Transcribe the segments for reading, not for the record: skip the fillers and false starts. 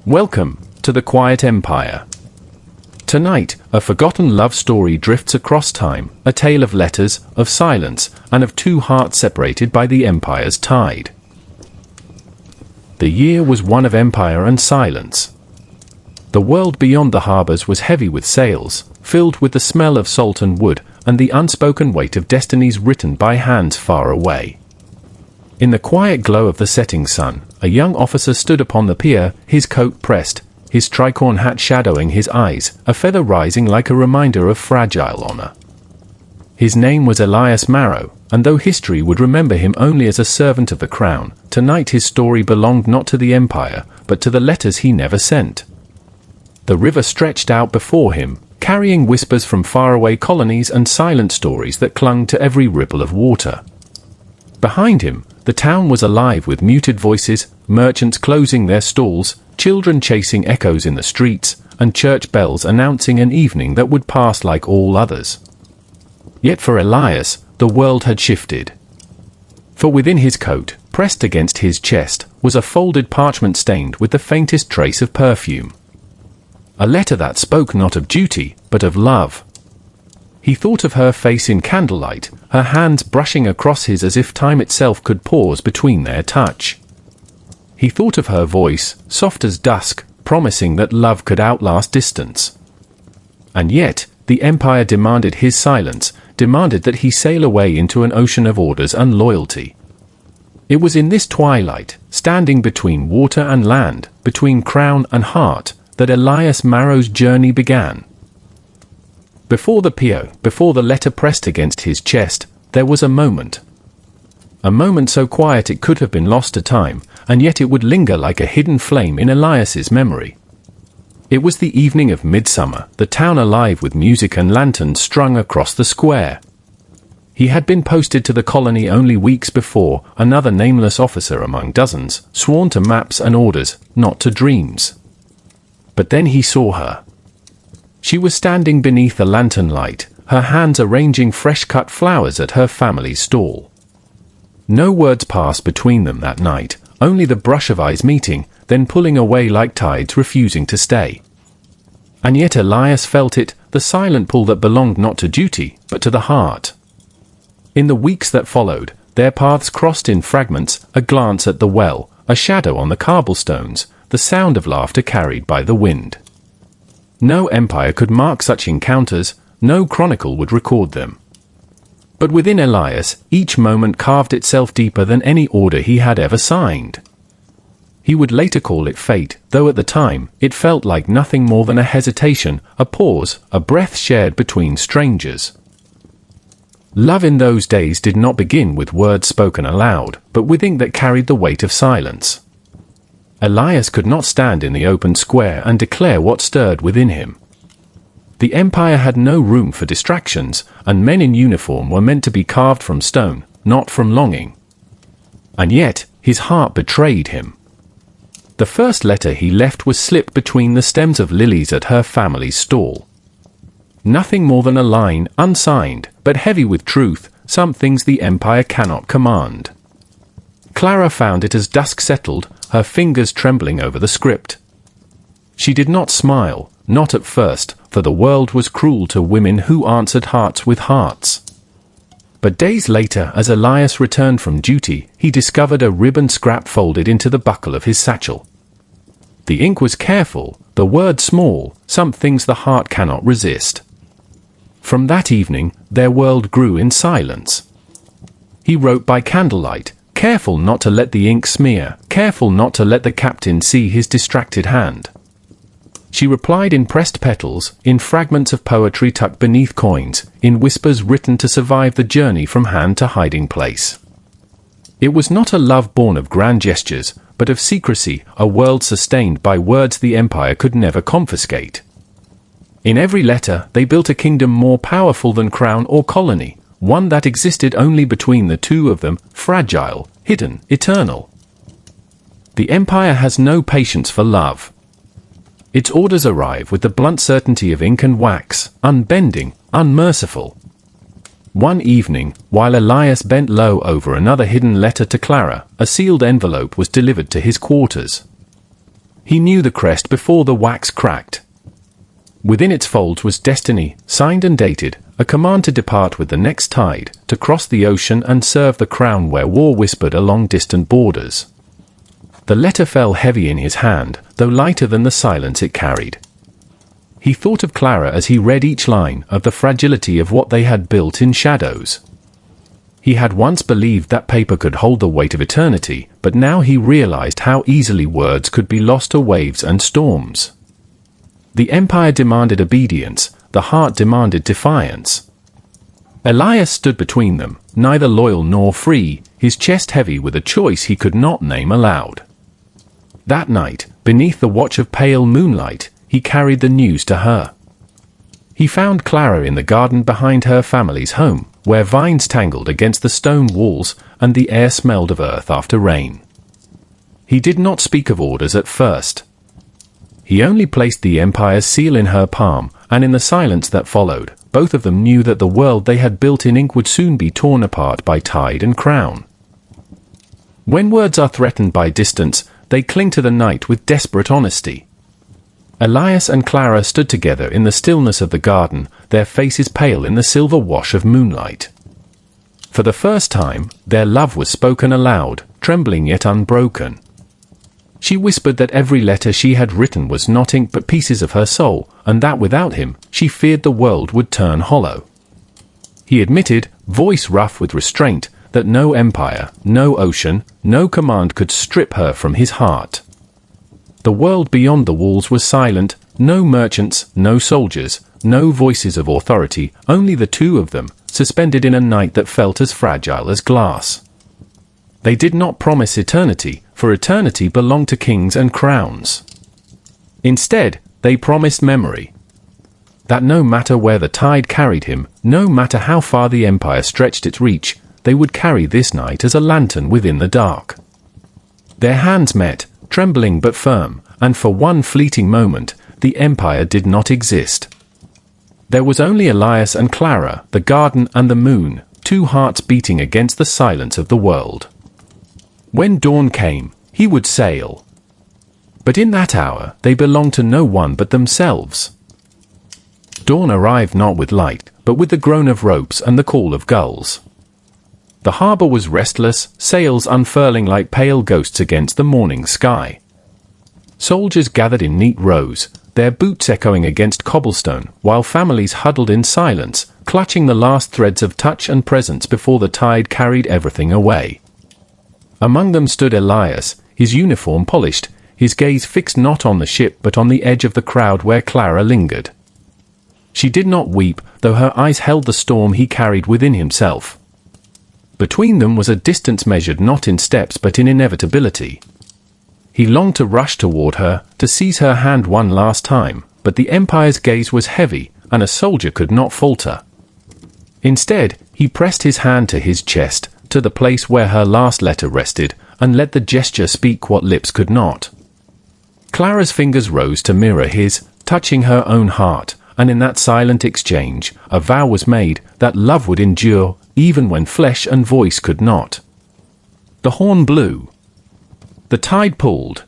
Welcome to the Quiet Empire. Tonight, a forgotten love story drifts across time, a tale of letters, of silence, and of two hearts separated by the empire's tide. The year was one of empire and silence. The world beyond the harbors was heavy with sails, filled with the smell of salt and wood, and the unspoken weight of destinies written by hands far away. In the quiet glow of the setting sun, a young officer stood upon the pier, his coat pressed, his tricorn hat shadowing his eyes, a feather rising like a reminder of fragile honor. His name was Elias Marrow, and though history would remember him only as a servant of the crown, tonight his story belonged not to the empire, but to the letters he never sent. The river stretched out before him, carrying whispers from faraway colonies and silent stories that clung to every ripple of water. Behind him, the town was alive with muted voices, merchants closing their stalls, children chasing echoes in the streets, and church bells announcing an evening that would pass like all others. Yet for Elias, the world had shifted. For within his coat, pressed against his chest, was a folded parchment stained with the faintest trace of perfume. A letter that spoke not of duty, but of love. He thought of her face in candlelight, her hands brushing across his as if time itself could pause between their touch. He thought of her voice, soft as dusk, promising that love could outlast distance. And yet, the empire demanded his silence, demanded that he sail away into an ocean of orders and loyalty. It was in this twilight, standing between water and land, between crown and heart, that Elias Marrow's journey began. Before the pier, before the letter pressed against his chest, there was a moment. A moment so quiet it could have been lost to time, and yet it would linger like a hidden flame in Elias's memory. It was the evening of midsummer, the town alive with music and lanterns strung across the square. He had been posted to the colony only weeks before, another nameless officer among dozens, sworn to maps and orders, not to dreams. But then he saw her. She was standing beneath the lantern light, her hands arranging fresh-cut flowers at her family's stall. No words passed between them that night, only the brush of eyes meeting, then pulling away like tides refusing to stay. And yet Elias felt it, the silent pull that belonged not to duty, but to the heart. In the weeks that followed, their paths crossed in fragments, a glance at the well, a shadow on the cobblestones, the sound of laughter carried by the wind. No empire could mark such encounters, no chronicle would record them. But within Elias, each moment carved itself deeper than any order he had ever signed. He would later call it fate, though at the time, it felt like nothing more than a hesitation, a pause, a breath shared between strangers. Love in those days did not begin with words spoken aloud, but with ink that carried the weight of silence. Elias could not stand in the open square and declare what stirred within him. The empire had no room for distractions, and men in uniform were meant to be carved from stone, not from longing. And yet, his heart betrayed him. The first letter he left was slipped between the stems of lilies at her family's stall. Nothing more than a line, unsigned, but heavy with truth, some things the empire cannot command. Clara found it as dusk settled, her fingers trembling over the script. She did not smile, not at first, for the world was cruel to women who answered hearts with hearts. But days later, as Elias returned from duty, he discovered a ribbon scrap folded into the buckle of his satchel. The ink was careful, the word small, some things the heart cannot resist. From that evening, their world grew in silence. He wrote by candlelight, careful not to let the ink smear, careful not to let the captain see his distracted hand. She replied in pressed petals, in fragments of poetry tucked beneath coins, in whispers written to survive the journey from hand to hiding place. It was not a love born of grand gestures, but of secrecy, a world sustained by words the empire could never confiscate. In every letter, they built a kingdom more powerful than crown or colony, one that existed only between the two of them, fragile, hidden, eternal. The empire has no patience for love. Its orders arrive with the blunt certainty of ink and wax, unbending, unmerciful. One evening, while Elias bent low over another hidden letter to Clara, a sealed envelope was delivered to his quarters. He knew the crest before the wax cracked. Within its folds was destiny, signed and dated, a command to depart with the next tide, to cross the ocean and serve the crown where war whispered along distant borders. The letter fell heavy in his hand, though lighter than the silence it carried. He thought of Clara as he read each line, of the fragility of what they had built in shadows. He had once believed that paper could hold the weight of eternity, but now he realized how easily words could be lost to waves and storms. The Empire demanded obedience, the heart demanded defiance. Elias stood between them, neither loyal nor free, his chest heavy with a choice he could not name aloud. That night, beneath the watch of pale moonlight, he carried the news to her. He found Clara in the garden behind her family's home, where vines tangled against the stone walls and the air smelled of earth after rain. He did not speak of orders at first. He only placed the Empire's seal in her palm, and in the silence that followed, both of them knew that the world they had built in ink would soon be torn apart by tide and crown. When words are threatened by distance, they cling to the night with desperate honesty. Elias and Clara stood together in the stillness of the garden, their faces pale in the silver wash of moonlight. For the first time, their love was spoken aloud, trembling yet unbroken. She whispered that every letter she had written was not ink but pieces of her soul, and that without him, she feared the world would turn hollow. He admitted, voice rough with restraint, that no empire, no ocean, no command could strip her from his heart. The world beyond the walls was silent, no merchants, no soldiers, no voices of authority, only the two of them, suspended in a night that felt as fragile as glass. They did not promise eternity, for eternity belonged to kings and crowns. Instead, they promised memory. That no matter where the tide carried him, no matter how far the empire stretched its reach, they would carry this night as a lantern within the dark. Their hands met, trembling but firm, and for one fleeting moment, the empire did not exist. There was only Elias and Clara, the garden and the moon, two hearts beating against the silence of the world. When dawn came, he would sail. But in that hour, they belonged to no one but themselves. Dawn arrived not with light, but with the groan of ropes and the call of gulls. The harbour was restless, sails unfurling like pale ghosts against the morning sky. Soldiers gathered in neat rows, their boots echoing against cobblestone, while families huddled in silence, clutching the last threads of touch and presence before the tide carried everything away. Among them stood Elias, his uniform polished, his gaze fixed not on the ship but on the edge of the crowd where Clara lingered. She did not weep, though her eyes held the storm he carried within himself. Between them was a distance measured not in steps but in inevitability. He longed to rush toward her, to seize her hand one last time, but the Empire's gaze was heavy, and a soldier could not falter. Instead, he pressed his hand to his chest, to the place where her last letter rested, and let the gesture speak what lips could not. Clara's fingers rose to mirror his, touching her own heart, and in that silent exchange, a vow was made that love would endure, even when flesh and voice could not. The horn blew. The tide pulled.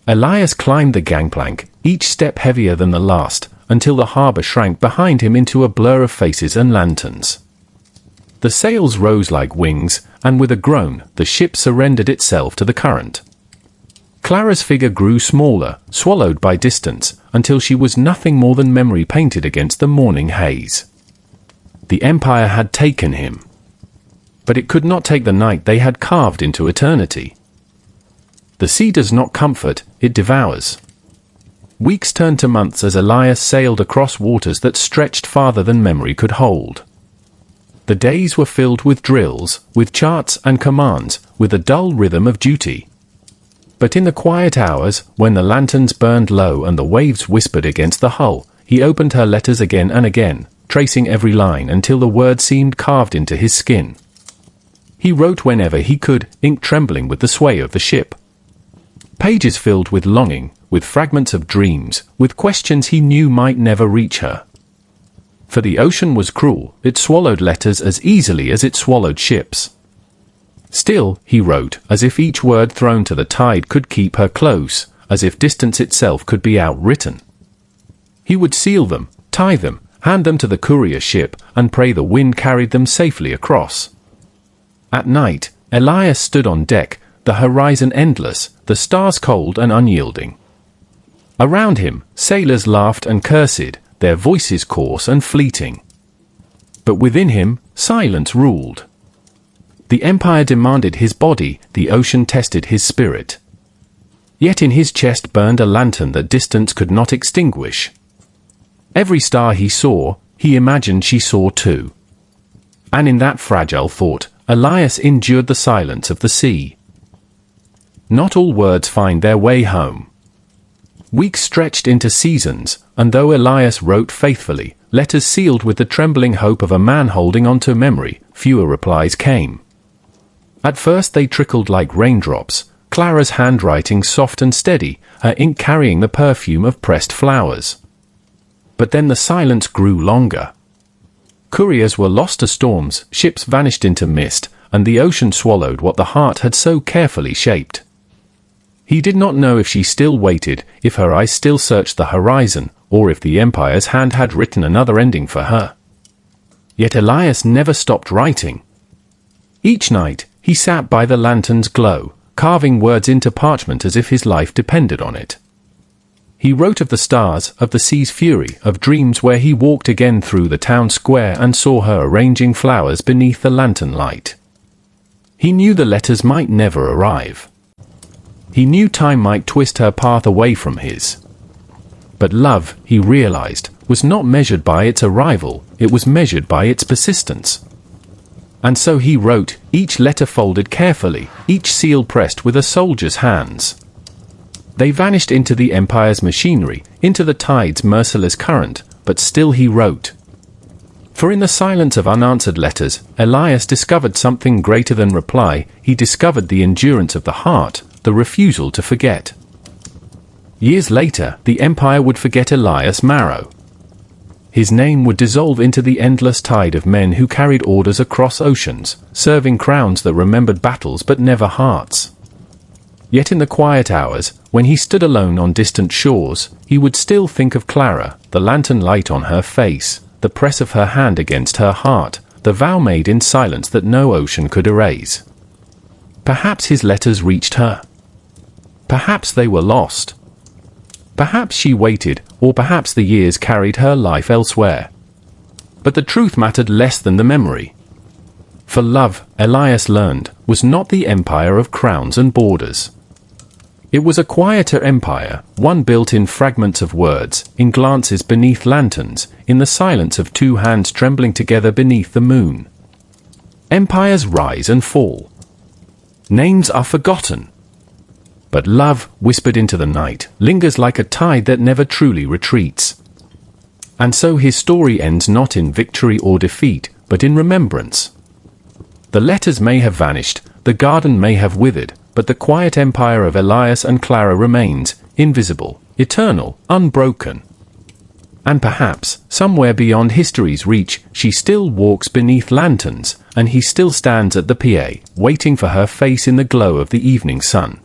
Elias climbed the gangplank, each step heavier than the last, until the harbour shrank behind him into a blur of faces and lanterns. The sails rose like wings, and with a groan, the ship surrendered itself to the current. Clara's figure grew smaller, swallowed by distance, until she was nothing more than memory painted against the morning haze. The Empire had taken him. But it could not take the night they had carved into eternity. The sea does not comfort, it devours. Weeks turned to months as Elias sailed across waters that stretched farther than memory could hold. The days were filled with drills, with charts and commands, with the dull rhythm of duty. But in the quiet hours, when the lanterns burned low and the waves whispered against the hull, he opened her letters again and again, tracing every line until the words seemed carved into his skin. He wrote whenever he could, ink trembling with the sway of the ship. Pages filled with longing, with fragments of dreams, with questions he knew might never reach her. For the ocean was cruel, it swallowed letters as easily as it swallowed ships. Still, he wrote, as if each word thrown to the tide could keep her close, as if distance itself could be outwritten. He would seal them, tie them, hand them to the courier ship, and pray the wind carried them safely across. At night, Elias stood on deck, the horizon endless, the stars cold and unyielding. Around him, sailors laughed and cursed, their voices coarse and fleeting. But within him, silence ruled. The empire demanded his body, the ocean tested his spirit. Yet in his chest burned a lantern that distance could not extinguish. Every star he saw, he imagined she saw too. And in that fragile thought, Elias endured the silence of the sea. Not all words find their way home. Weeks stretched into seasons, and though Elias wrote faithfully, letters sealed with the trembling hope of a man holding on to memory, fewer replies came. At first they trickled like raindrops, Clara's handwriting soft and steady, her ink carrying the perfume of pressed flowers. But then the silence grew longer. Couriers were lost to storms, ships vanished into mist, and the ocean swallowed what the heart had so carefully shaped. He did not know if she still waited, if her eyes still searched the horizon, or if the empire's hand had written another ending for her. Yet Elias never stopped writing. Each night, he sat by the lantern's glow, carving words into parchment as if his life depended on it. He wrote of the stars, of the sea's fury, of dreams where he walked again through the town square and saw her arranging flowers beneath the lantern light. He knew the letters might never arrive. He knew time might twist her path away from his. But love, he realized, was not measured by its arrival, it was measured by its persistence. And so he wrote, each letter folded carefully, each seal pressed with a soldier's hands. They vanished into the empire's machinery, into the tide's merciless current, but still he wrote. For in the silence of unanswered letters, Elias discovered something greater than reply, he discovered the endurance of the heart, the refusal to forget. Years later, the empire would forget Elias Marrow. His name would dissolve into the endless tide of men who carried orders across oceans, serving crowns that remembered battles but never hearts. Yet in the quiet hours, when he stood alone on distant shores, he would still think of Clara, the lantern light on her face, the press of her hand against her heart, the vow made in silence that no ocean could erase. Perhaps his letters reached her. Perhaps they were lost. Perhaps she waited, or perhaps the years carried her life elsewhere. But the truth mattered less than the memory. For love, Elias learned, was not the empire of crowns and borders. It was a quieter empire, one built in fragments of words, in glances beneath lanterns, in the silence of two hands trembling together beneath the moon. Empires rise and fall. Names are forgotten. But love, whispered into the night, lingers like a tide that never truly retreats. And so his story ends not in victory or defeat, but in remembrance. The letters may have vanished, the garden may have withered, but the quiet empire of Elias and Clara remains, invisible, eternal, unbroken. And perhaps, somewhere beyond history's reach, she still walks beneath lanterns, and he still stands at the pier, waiting for her face in the glow of the evening sun.